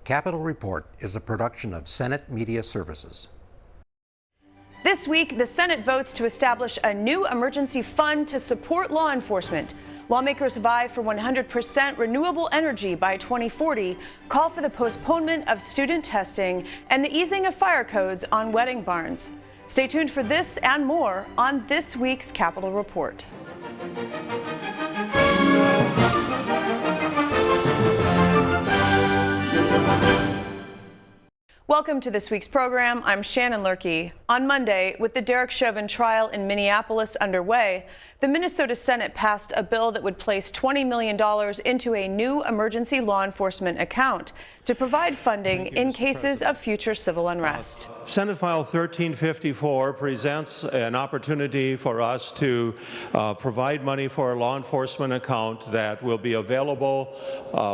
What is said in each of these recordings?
Capitol Report is a production of Senate Media Services. This week, the Senate votes to establish a new emergency fund to support law enforcement. Lawmakers vie for 100% renewable energy by 2040, call for the postponement of student testing, and the easing of fire codes on wedding barns. Stay tuned for this and more on this week's Capitol Report. Welcome to this week's program. I'm Shannon Loehrke. On Monday, with the Derek Chauvin trial in Minneapolis underway, the Minnesota Senate passed a bill that would place $20 million into a new emergency law enforcement account to provide funding in cases of future civil unrest. Senate File 1354 presents an opportunity for us to provide money for a law enforcement account that will be available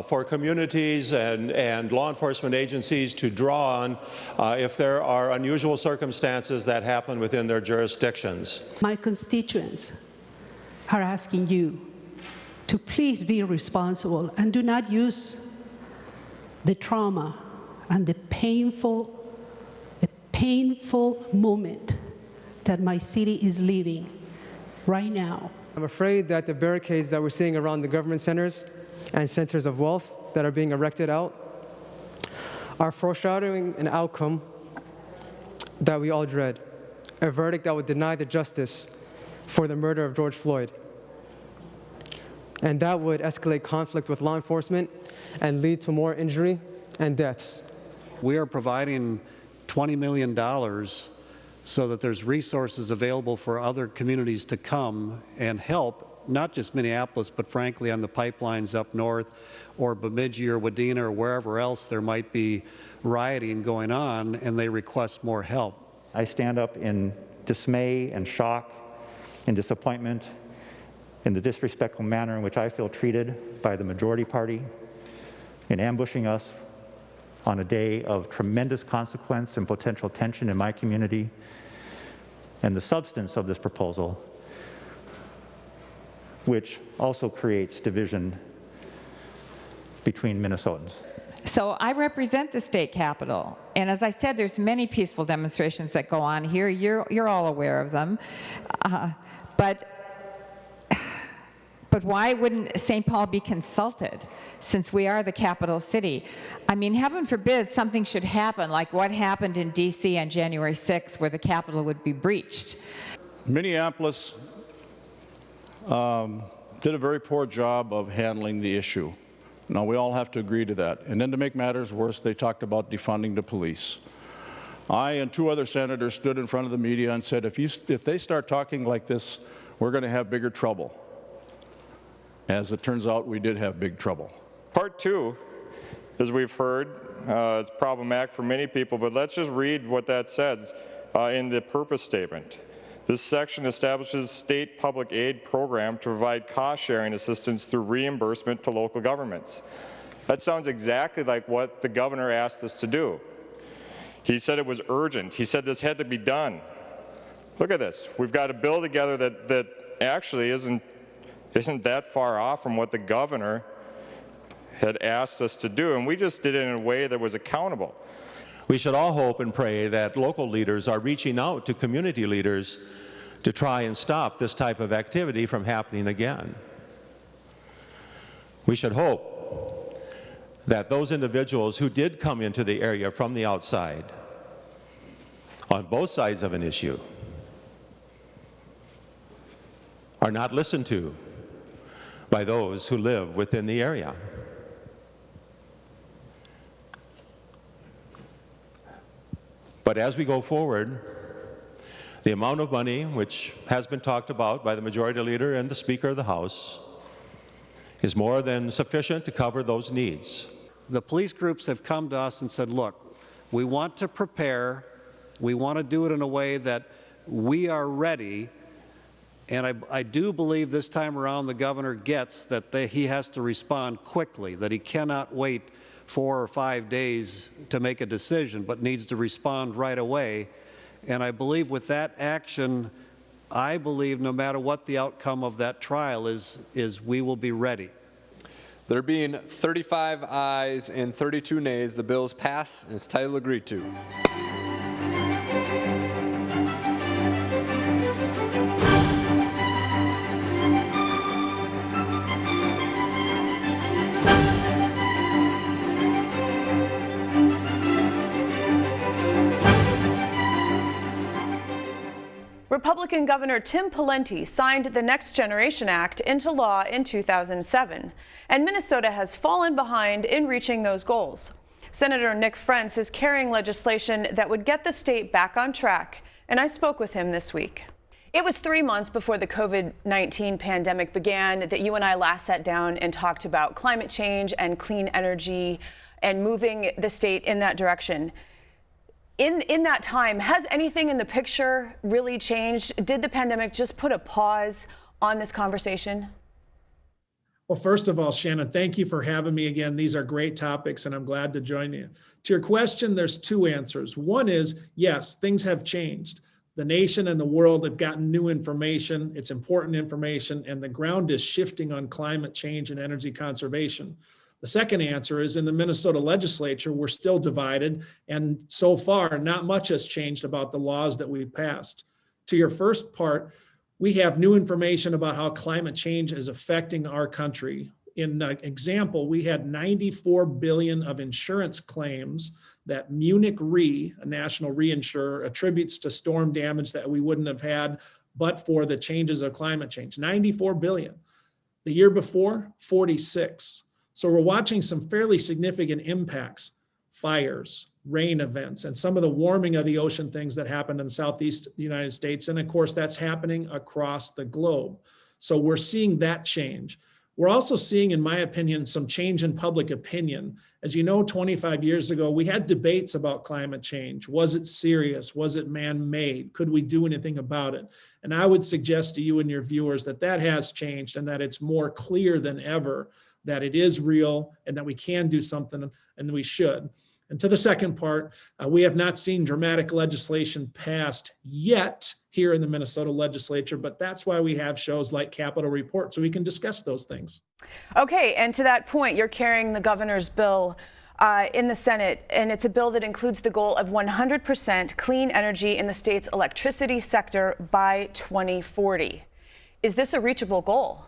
for communities and law enforcement agencies to draw on if there are unusual circumstances that happen within their jurisdictions. My constituents are asking you to please be responsible and do not use the trauma and the painful moment that my city is living right now. I'm afraid that the barricades that we're seeing around the government centers and centers of wealth that are being erected out are foreshadowing an outcome that we all dread, a verdict that would deny the justice for the murder of George Floyd. And that would escalate conflict with law enforcement and lead to more injury and deaths. We are providing $20 million so that there's resources available for other communities to come and help, not just Minneapolis, but frankly on the pipelines up north or Bemidji or Wadena or wherever else there might be rioting going on and they request more help. I stand up in dismay and shock and disappointment in the disrespectful manner in which I feel treated by the majority party in ambushing us on a day of tremendous consequence and potential tension in my community, and the substance of this proposal, which also creates division between Minnesotans. So I represent the state capitol, and as I said, there's many peaceful demonstrations that go on here. You're all aware of them, but why wouldn't St. Paul be consulted, since we are the capital city? I mean, heaven forbid something should happen like what happened in D.C. on January 6th, where the Capitol would be breached. Minneapolis did a very poor job of handling the issue. Now, we all have to agree to that. And then to make matters worse, they talked about defunding the police. I and two other senators stood in front of the media and said, if they start talking like this, we're going to have bigger trouble. As it turns out, we did have big trouble. Part two, as we've heard, it's problematic for many people, but let's just read what that says in the purpose statement. This section establishes a state public aid program to provide cost-sharing assistance through reimbursement to local governments. That sounds exactly like what the governor asked us to do. He said it was urgent. He said this had to be done. Look at this. We've got a bill together that actually isn't that far off from what the governor had asked us to do, and we just did it in a way that was accountable. We should all hope and pray that local leaders are reaching out to community leaders to try and stop this type of activity from happening again. We should hope that those individuals who did come into the area from the outside, on both sides of an issue, are not listened to by those who live within the area. But as we go forward, the amount of money which has been talked about by the Majority Leader and the Speaker of the House is more than sufficient to cover those needs. The police groups have come to us and said, look, we want to prepare, we want to do it in a way that we are ready. And I do believe this time around the governor gets that he has to respond quickly, that he cannot wait 4 or 5 days to make a decision, but needs to respond right away. And I believe with that action, I believe no matter what the outcome of that trial is we will be ready. There being 35 ayes and 32 nays, the bill is passed and its title agreed to. Republican Governor Tim Pawlenty signed the Next Generation Act into law in 2007, and Minnesota has fallen behind in reaching those goals. Senator Nick Frentz is carrying legislation that would get the state back on track, and I spoke with him this week. It was 3 months before the COVID-19 pandemic began that you and I last sat down and talked about climate change and clean energy and moving the state in that direction. In that time, has anything in the picture really changed? Did the pandemic just put a pause on this conversation? Well, first of all, Shannon, thank you for having me again. These are great topics, and I'm glad to join you. To your question, there's two answers. One is, yes, things have changed. The nation and the world have gotten new information. It's important information, and the ground is shifting on climate change and energy conservation. The second answer is in the Minnesota legislature, we're still divided, and so far, not much has changed about the laws that we've passed. To your first part, we have new information about how climate change is affecting our country. In example, we had $94 billion of insurance claims that Munich Re, a national reinsurer, attributes to storm damage that we wouldn't have had but for the changes of climate change. $94 billion. The year before, 46. So we're watching some fairly significant impacts, fires, rain events, and some of the warming of the ocean things that happened in the southeast United States. And of course, that's happening across the globe. So we're seeing that change. We're also seeing, in my opinion, some change in public opinion. As you know, 25 years ago, we had debates about climate change. Was it serious? Was it man-made? Could we do anything about it? And I would suggest to you and your viewers that that has changed and that it's more clear than ever that it is real and that we can do something, and we should. And to the second part, we have not seen dramatic legislation passed yet here in the Minnesota legislature, but that's why we have shows like Capitol Report, so we can discuss those things. Okay, and to that point, you're carrying the governor's bill in the Senate, and it's a bill that includes the goal of 100% clean energy in the state's electricity sector by 2040. Is this a reachable goal?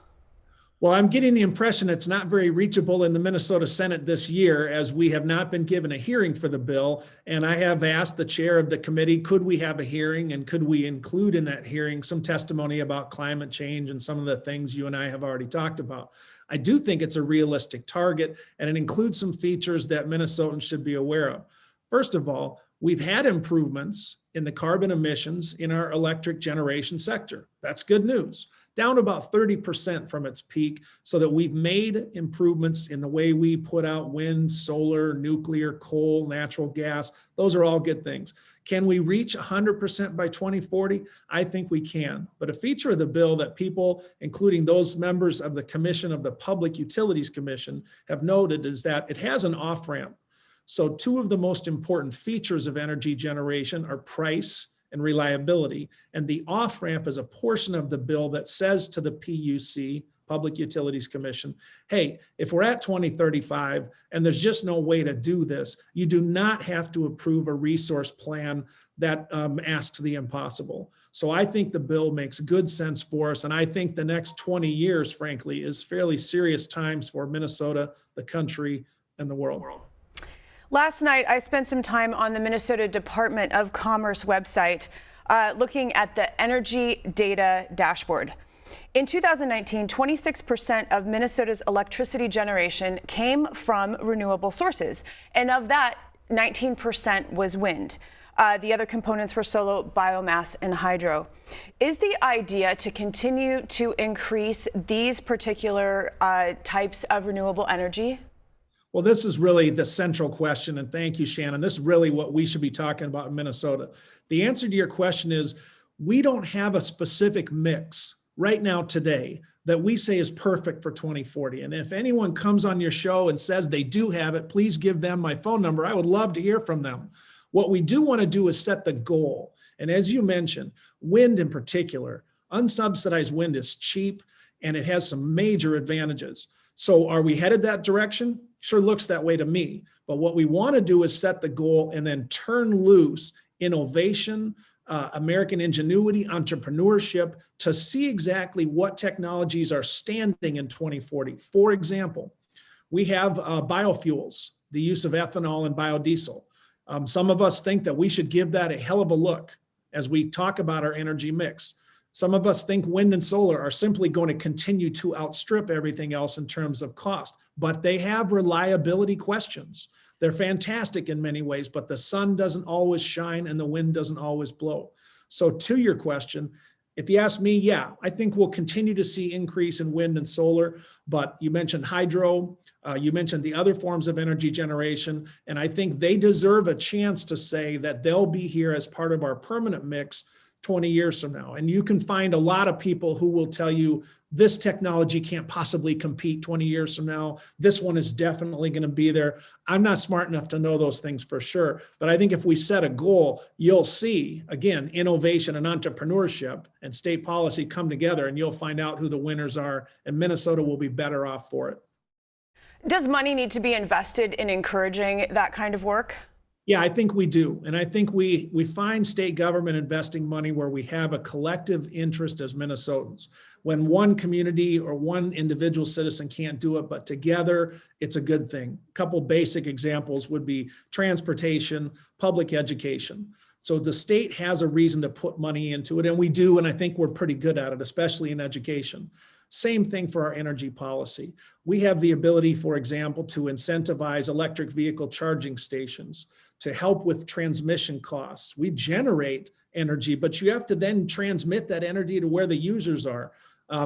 Well, I'm getting the impression it's not very reachable in the Minnesota Senate this year, as we have not been given a hearing for the bill. And I have asked the chair of the committee, could we have a hearing, and could we include in that hearing some testimony about climate change and some of the things you and I have already talked about. I do think it's a realistic target, and it includes some features that Minnesotans should be aware of. First of all, we've had improvements in the carbon emissions in our electric generation sector. That's good news. Down about 30% from its peak, so that we've made improvements in the way we put out wind, solar, nuclear, coal, natural gas. Those are all good things. Can we reach 100% by 2040? I think we can. But a feature of the bill that people, including those members of the Commission of the Public Utilities Commission, have noted is that it has an off-ramp. So two of the most important features of energy generation are price and reliability. And the off-ramp is a portion of the bill that says to the PUC, Public Utilities Commission, hey, if we're at 2035 and there's just no way to do this, you do not have to approve a resource plan that asks the impossible. So I think the bill makes good sense for us. And I think the next 20 years, frankly, is fairly serious times for Minnesota, the country, and the world. Last night, I spent some time on the Minnesota Department of Commerce website looking at the energy data dashboard. In 2019, 26% of Minnesota's electricity generation came from renewable sources, and of that, 19% was wind. The other components were solar, biomass, and hydro. Is the idea to continue to increase these particular types of renewable energy? Well, this is really the central question, and thank you, Shannon. This is really what we should be talking about in Minnesota. The answer to your question is we don't have a specific mix right now today that we say is perfect for 2040. And if anyone comes on your show and says they do have it, please give them my phone number. I would love to hear from them. What we do want to do is set the goal. And as you mentioned, wind in particular, unsubsidized wind is cheap and it has some major advantages. So are we headed that direction? Sure looks that way to me. But what we want to do is set the goal and then turn loose innovation, American ingenuity, entrepreneurship to see exactly what technologies are standing in 2040. For example, we have biofuels, the use of ethanol and biodiesel. Some of us think that we should give that a hell of a look as we talk about our energy mix. Some of us think wind and solar are simply going to continue to outstrip everything else in terms of cost, but they have reliability questions. They're fantastic in many ways, but the sun doesn't always shine and the wind doesn't always blow. So to your question, if you ask me, yeah, I think we'll continue to see increase in wind and solar, but you mentioned hydro, you mentioned the other forms of energy generation, and I think they deserve a chance to say that they'll be here as part of our permanent mix 20 years from now. And you can find a lot of people who will tell you this technology can't possibly compete 20 years from now. This one is definitely going to be there. I'm not smart enough to know those things for sure. But I think if we set a goal, you'll see, again, innovation and entrepreneurship and state policy come together, and you'll find out who the winners are, and Minnesota will be better off for it. Does money need to be invested in encouraging that kind of work? Yeah, I think we do. And I think we find state government investing money where we have a collective interest as Minnesotans. When one community or one individual citizen can't do it, but together, it's a good thing. A couple basic examples would be transportation, public education. So the state has a reason to put money into it, and we do, and I think we're pretty good at it, especially in education. Same thing for our energy policy. We have the ability, for example, to incentivize electric vehicle charging stations to help with transmission costs. We generate energy, but you have to then transmit that energy to where the users are.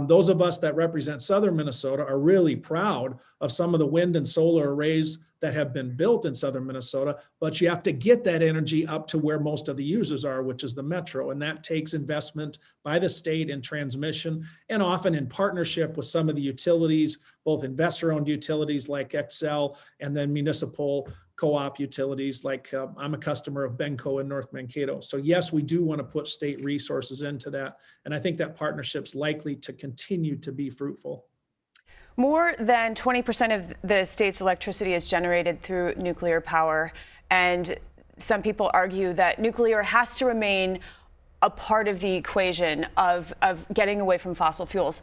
Those of us that represent Southern Minnesota are really proud of some of the wind and solar arrays that have been built in Southern Minnesota, but you have to get that energy up to where most of the users are, which is the metro. And that takes investment by the state in transmission and often in partnership with some of the utilities, both investor-owned utilities like Xcel and then municipal co-op utilities like I'm a customer of Benco in North Mankato. So yes, we do want to put state resources into that. And I think that partnership's likely to continue to be fruitful. More than 20% of the state's electricity is generated through nuclear power. And some people argue that nuclear has to remain a part of the equation of getting away from fossil fuels.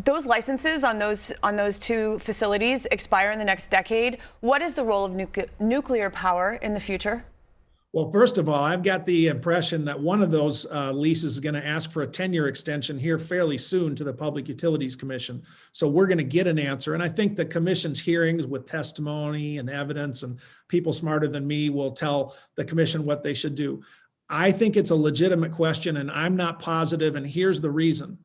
Those licenses on those two facilities expire in the next decade. What is the role of nuclear power in the future? Well, first of all, I've got the impression that one of those leases is going to ask for a 10-year extension here fairly soon to the Public Utilities Commission. So we're going to get an answer. And I think the commission's hearings with testimony and evidence and people smarter than me will tell the commission what they should do. I think it's a legitimate question, and I'm not positive. And here's the reason.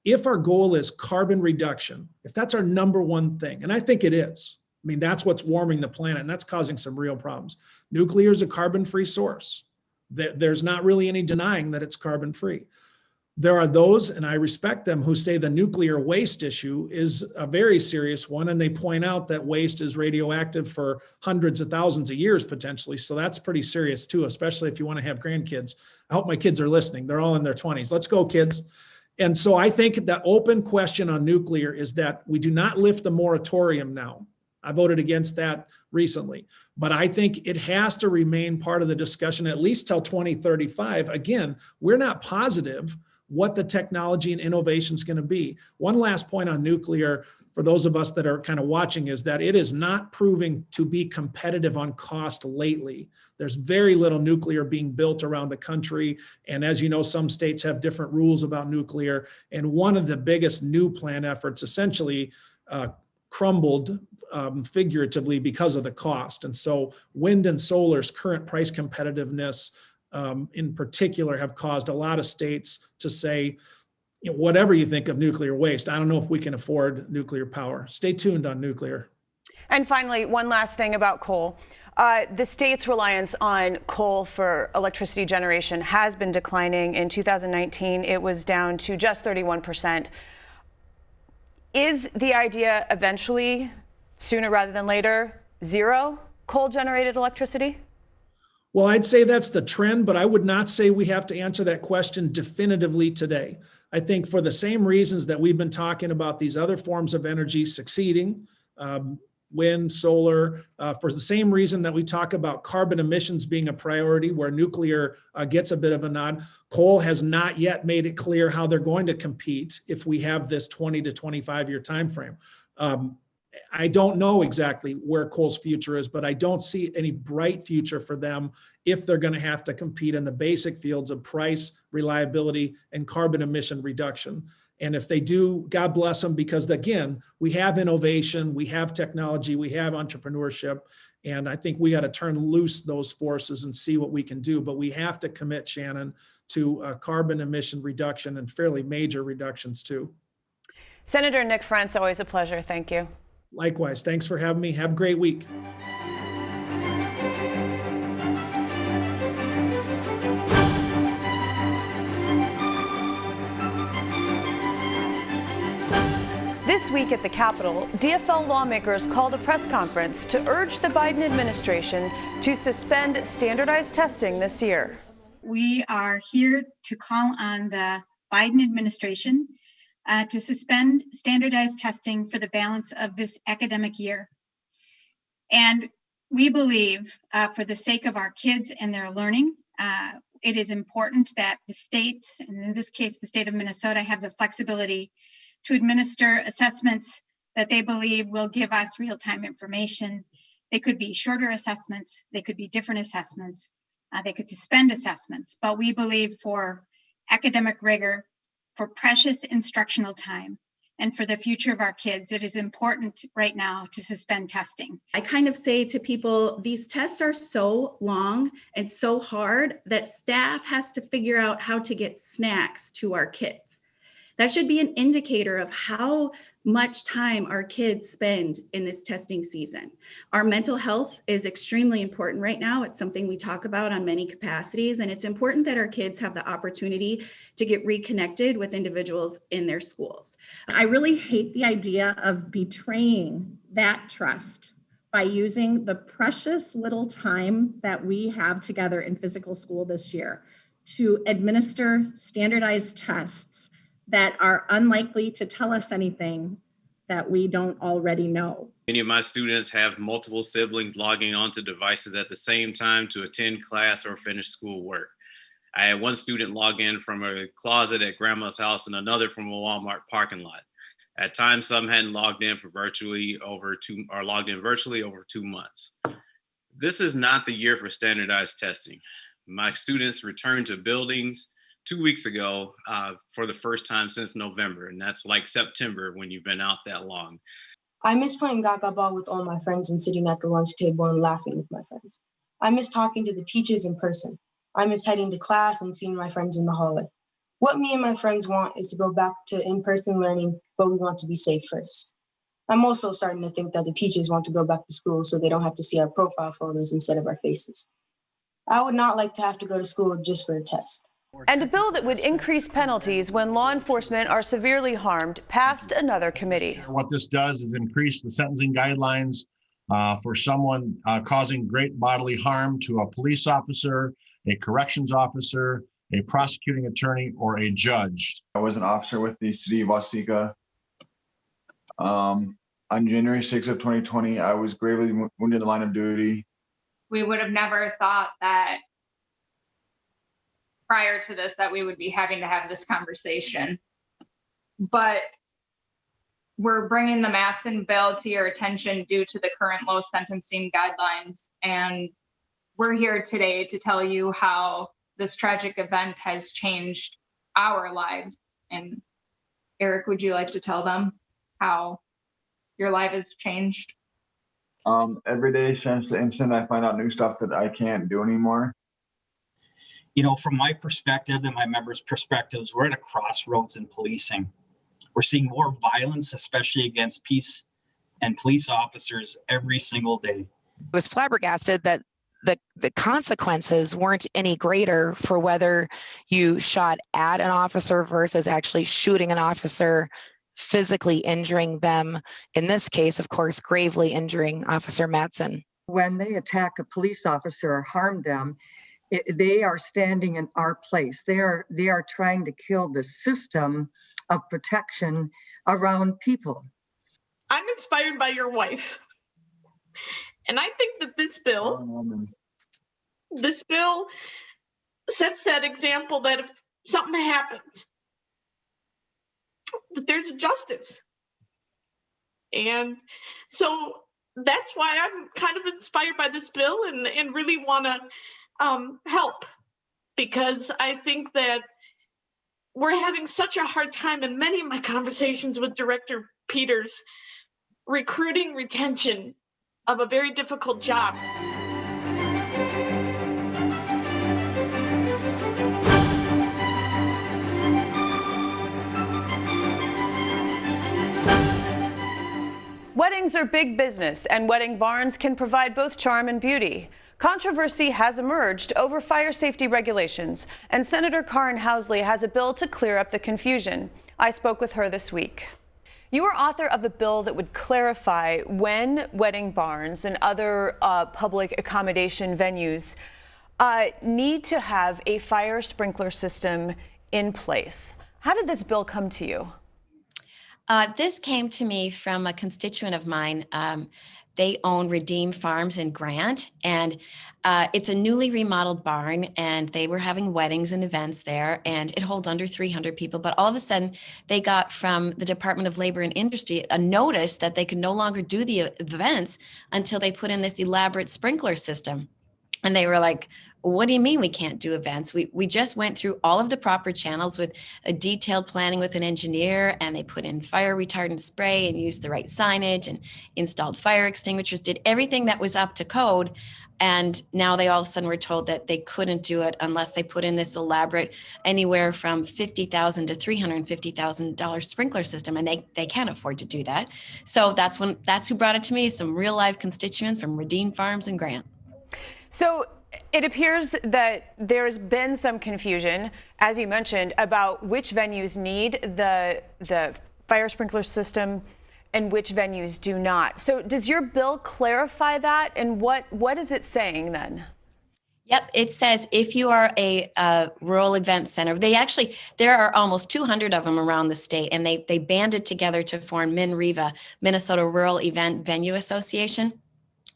If our goal is carbon reduction, if that's our number one thing, and I think it is, I mean, that's what's warming the planet, and that's causing some real problems. Nuclear is a carbon-free source. There's not really any denying that it's carbon-free. There are those, and I respect them, who say the nuclear waste issue is a very serious one, and they point out that waste is radioactive for hundreds of thousands of years potentially, so that's pretty serious too, especially if you want to have grandkids. I hope my kids are listening. They're all in their 20s. Let's go, kids. And so I think the open question on nuclear is that we do not lift the moratorium now. I voted against that recently, but I think it has to remain part of the discussion at least till 2035. Again, we're not positive what the technology and innovation is going to be. One last point on nuclear for those of us that are kind of watching is that it is not proving to be competitive on cost lately. There's very little nuclear being built around the country. And as you know, some states have different rules about nuclear. And one of the biggest new plant efforts essentially crumbled figuratively because of the cost. And so wind and solar's current price competitiveness in particular have caused a lot of states to say, you know, whatever you think of nuclear waste, I don't know if we can afford nuclear power. Stay tuned on nuclear. And finally, one last thing about coal. The state's reliance on coal for electricity generation has been declining. In 2019, it was down to just 31%. Is the idea eventually, sooner rather than later, zero coal-generated electricity? Well, I'd say that's the trend, but I would not say we have to answer that question definitively today. I think for the same reasons that we've been talking about these other forms of energy succeeding, wind, solar, for the same reason that we talk about carbon emissions being a priority where nuclear gets a bit of a nod, coal has not yet made it clear how they're going to compete if we have this 20 to 25 year time frame. I don't know exactly where coal's future is, but I don't see any bright future for them if they're going to have to compete in the basic fields of price, reliability, and carbon emission reduction. And if they do, God bless them, because again, we have innovation, we have technology, we have entrepreneurship, and I think we got to turn loose those forces and see what we can do. But we have to commit, Shannon, to carbon emission reduction and fairly major reductions too. Senator Nick Frentz, always a pleasure. Thank you. Likewise. Thanks for having me. Have a great week. This week at the Capitol, DFL lawmakers called a press conference to urge the Biden administration to suspend standardized testing this year. We are here to call on the Biden administration to suspend standardized testing for the balance of this academic year. And we believe, for the sake of our kids and their learning, it is important that the states, and in this case, the state of Minnesota, have the flexibility to administer assessments that they believe will give us real-time information. They could be shorter assessments, they could be different assessments, they could suspend assessments, but we believe for academic rigor, for precious instructional time, and for the future of our kids, it is important right now to suspend testing. I kind of say to people, these tests are so long and so hard that staff has to figure out how to get snacks to our kids. That should be an indicator of how much time our kids spend in this testing season. Our mental health is extremely important right now. It's something we talk about on many capacities, and it's important that our kids have the opportunity to get reconnected with individuals in their schools. I really hate the idea of betraying that trust by using the precious little time that we have together in physical school this year to administer standardized tests that are unlikely to tell us anything that we don't already know. Many of my students have multiple siblings logging onto devices at the same time to attend class or finish schoolwork. I had one student log in from a closet at grandma's house and another from a Walmart parking lot. At times, some hadn't logged in virtually over 2 months. This is not the year for standardized testing. My students returned to buildings 2 weeks ago for the first time since November, and that's like September when you've been out that long. I miss playing gaga ball with all my friends and sitting at the lunch table and laughing with my friends. I miss talking to the teachers in person. I miss heading to class and seeing my friends in the hallway. What me and my friends want is to go back to in-person learning, but we want to be safe first. I'm also starting to think that the teachers want to go back to school so they don't have to see our profile photos instead of our faces. I would not like to have to go to school just for a test. And a bill that would increase penalties when law enforcement are severely harmed passed another committee. What this does is increase the sentencing guidelines for someone causing great bodily harm to a police officer, a corrections officer, a prosecuting attorney, or a judge. I was an officer with the city of Waseca. On January 6th of 2020, I was gravely wounded in the line of duty. We would have never thought that prior to this that we would be having to have this conversation. But we're bringing the Mattson bill to your attention due to the current low sentencing guidelines. And we're here today to tell you how this tragic event has changed our lives. And Eric, would you like to tell them how your life has changed? Every day since the incident, I find out new stuff that I can't do anymore. You know, from my perspective and my members' perspectives, we're at a crossroads in policing. We're seeing more violence, especially against peace and police officers every single day. I was flabbergasted that the consequences weren't any greater for whether you shot at an officer versus actually shooting an officer, physically injuring them. In this case, of course, gravely injuring Officer Mattson. When they attack a police officer or harm them, they are standing in our place. They are trying to kill the system of protection around people. I'm inspired by your wife. And I think that this bill sets that example that if something happens, that there's justice. And so that's why I'm kind of inspired by this bill and really want to help, because I think that we're having such a hard time in many of my conversations with Director Peters, recruiting retention of a very difficult job. Weddings are big business, and wedding barns can provide both charm and beauty. Controversy has emerged over fire safety regulations, and Senator Karin Housley has a bill to clear up the confusion. I spoke with her this week. You are author of a bill that would clarify when wedding barns and other public accommodation venues need to have a fire sprinkler system in place. How did this bill come to you? This came to me from a constituent of mine. They own Redeem Farms in Grant, and it's a newly remodeled barn, and they were having weddings and events there, and it holds under 300 people. But all of a sudden, they got from the Department of Labor and Industry a notice that they could no longer do the events until they put in this elaborate sprinkler system. And they were like, what do you mean we can't do events? We just went through all of the proper channels with a detailed planning with an engineer, and they put in fire retardant spray and used the right signage and installed fire extinguishers, did everything that was up to code. And now they all of a sudden were told that they couldn't do it unless they put in this elaborate, anywhere from $50,000 to $350,000 sprinkler system, and they can't afford to do that. So that's who brought it to me, some real live constituents from Redeem Farms and Grant. So it appears that there's been some confusion, as you mentioned, about which venues need the fire sprinkler system and which venues do not. So does your bill clarify that? And what is it saying then? Yep, it says if you are a rural event center, there are almost 200 of them around the state, and they banded together to form MNREVA, Minnesota Rural Event Venue Association.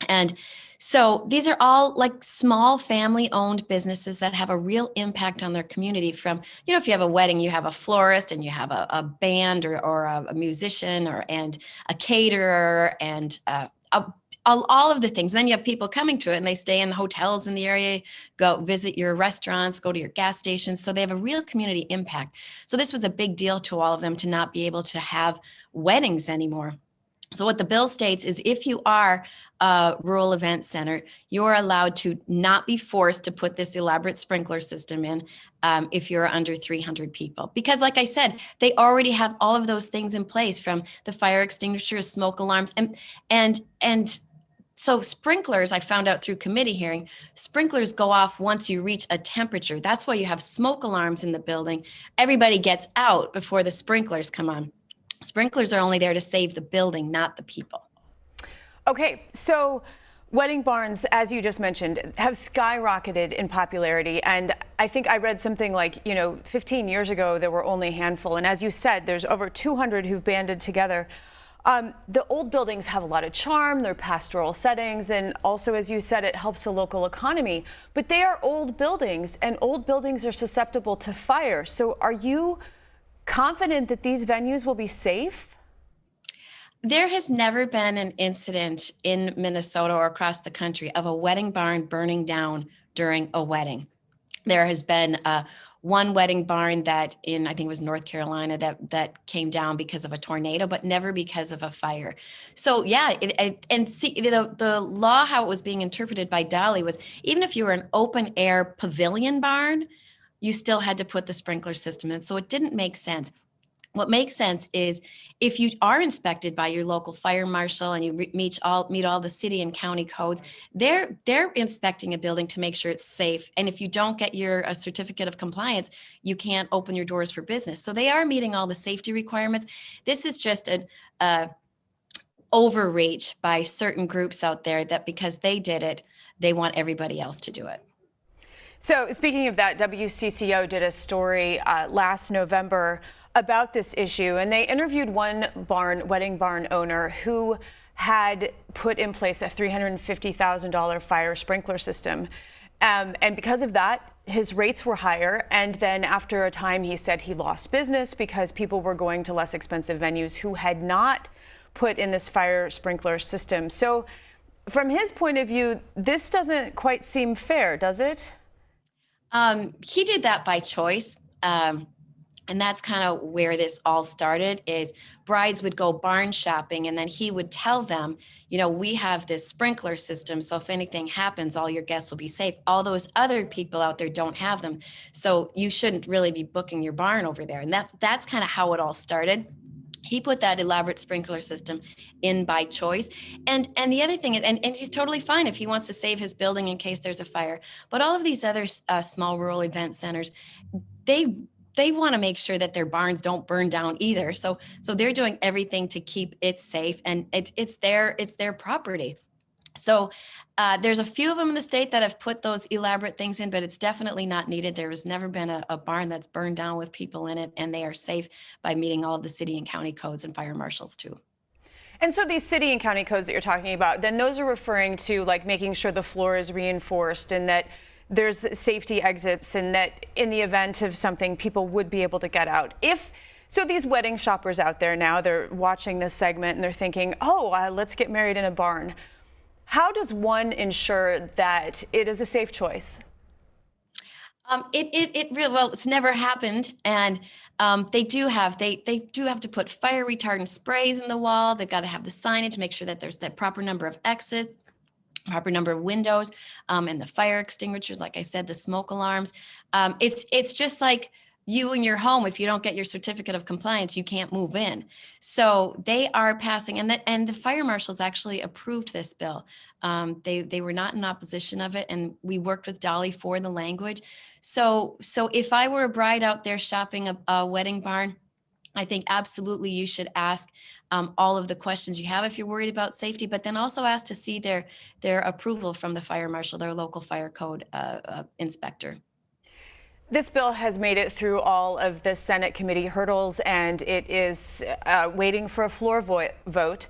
And so these are all like small family-owned businesses that have a real impact on their community. From, if you have a wedding, you have a florist and you have a band or a musician and a caterer and all of the things. And then you have people coming to it, and they stay in the hotels in the area, go visit your restaurants, go to your gas stations. So they have a real community impact. So this was a big deal to all of them to not be able to have weddings anymore. So what the bill states is if you are a rural event center, you're allowed to not be forced to put this elaborate sprinkler system in if you're under 300 people. Because like I said, they already have all of those things in place, from the fire extinguishers, smoke alarms, and so sprinklers, I found out through committee hearing, sprinklers go off once you reach a temperature. That's why you have smoke alarms in the building. Everybody gets out before the sprinklers come on. Sprinklers are only there to save the building, not the people. Okay, so wedding barns, as you just mentioned, have skyrocketed in popularity. And I think I read something like, 15 years ago, there were only a handful. And as you said, there's over 200 who've banded together. The old buildings have a lot of charm, they're pastoral settings, and also, as you said, it helps the local economy. But they are old buildings, and old buildings are susceptible to fire. So are you confident that these venues will be safe? There has never been an incident in Minnesota or across the country of a wedding barn burning down during a wedding. There has been one wedding barn that I think it was North Carolina, that came down because of a tornado, but never because of a fire. So yeah, the law, how it was being interpreted by Dolly, was even if you were an open air pavilion barn, you still had to put the sprinkler system in. So it didn't make sense. What makes sense is if you are inspected by your local fire marshal and you meet all the city and county codes, they're inspecting a building to make sure it's safe. And if you don't get your certificate of compliance, you can't open your doors for business. So they are meeting all the safety requirements. This is just an overreach by certain groups out there that because they did it, they want everybody else to do it. So speaking of that, WCCO did a story last November about this issue, and they interviewed one wedding barn owner who had put in place a $350,000 fire sprinkler system. And because of that, his rates were higher. And then after a time, he said he lost business because people were going to less expensive venues who had not put in this fire sprinkler system. So from his point of view, this doesn't quite seem fair, does it? He did that by choice. And that's kind of where this all started, is brides would go barn shopping and then he would tell them, you know, we have this sprinkler system, so if anything happens, all your guests will be safe. All those other people out there don't have them. So you shouldn't really be booking your barn over there. And that's kind of how it all started. He put that elaborate sprinkler system in by choice. And the other thing is, and he's totally fine if he wants to save his building in case there's a fire. But all of these other small rural event centers, they want to make sure that their barns don't burn down either. So they're doing everything to keep it safe, and it's their property. So there's a few of them in the state that have put those elaborate things in, but it's definitely not needed. There has never been a barn that's burned down with people in it, and they are safe by meeting all of the city and county codes and fire marshals too. And so these city and county codes that you're talking about, then those are referring to like making sure the floor is reinforced and that there's safety exits, and that in the event of something, people would be able to get out. So these wedding shoppers out there now, they're watching this segment and they're thinking, let's get married in a barn. How does one ensure that it is a safe choice? It's never happened. And they do have to put fire retardant sprays in the wall. They've got to have the signage, make sure that there's that proper number of exits, proper number of windows, and the fire extinguishers, like I said, the smoke alarms. It's just like you in your home. If you don't get your certificate of compliance, you can't move in. So they are passing, and the fire marshals actually approved this bill. They were not in opposition of it, and we worked with Dolly for the language. So if I were a bride out there shopping a wedding barn, I think absolutely you should ask all of the questions you have if you're worried about safety, but then also ask to see their approval from the fire marshal, their local fire code inspector. This bill has made it through all of the Senate committee hurdles, and it is waiting for a floor vote.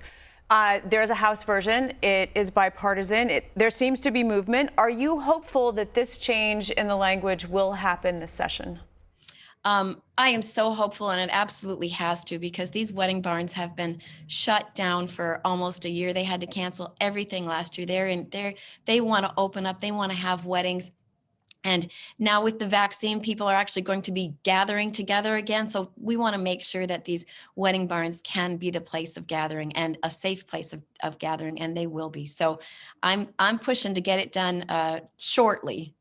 There's a House version. It is bipartisan. There seems to be movement. Are you hopeful that this change in the language will happen this session? I am so hopeful, and it absolutely has to, because these wedding barns have been shut down for almost a year. They had to cancel everything last year. They want to open up. They want to have weddings. And now with the vaccine, people are actually going to be gathering together again. So we want to make sure that these wedding barns can be the place of gathering and a safe place of gathering, and they will be. So I'm pushing to get it done shortly.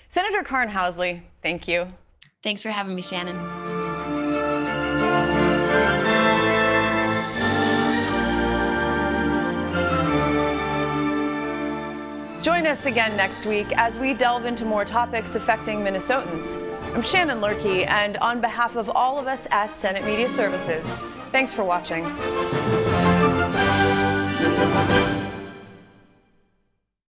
Senator Karin Housley, thank you. Thanks for having me, Shannon. Join us again next week as we delve into more topics affecting Minnesotans. I'm Shannon Loehrke, and on behalf of all of us at Senate Media Services, thanks for watching.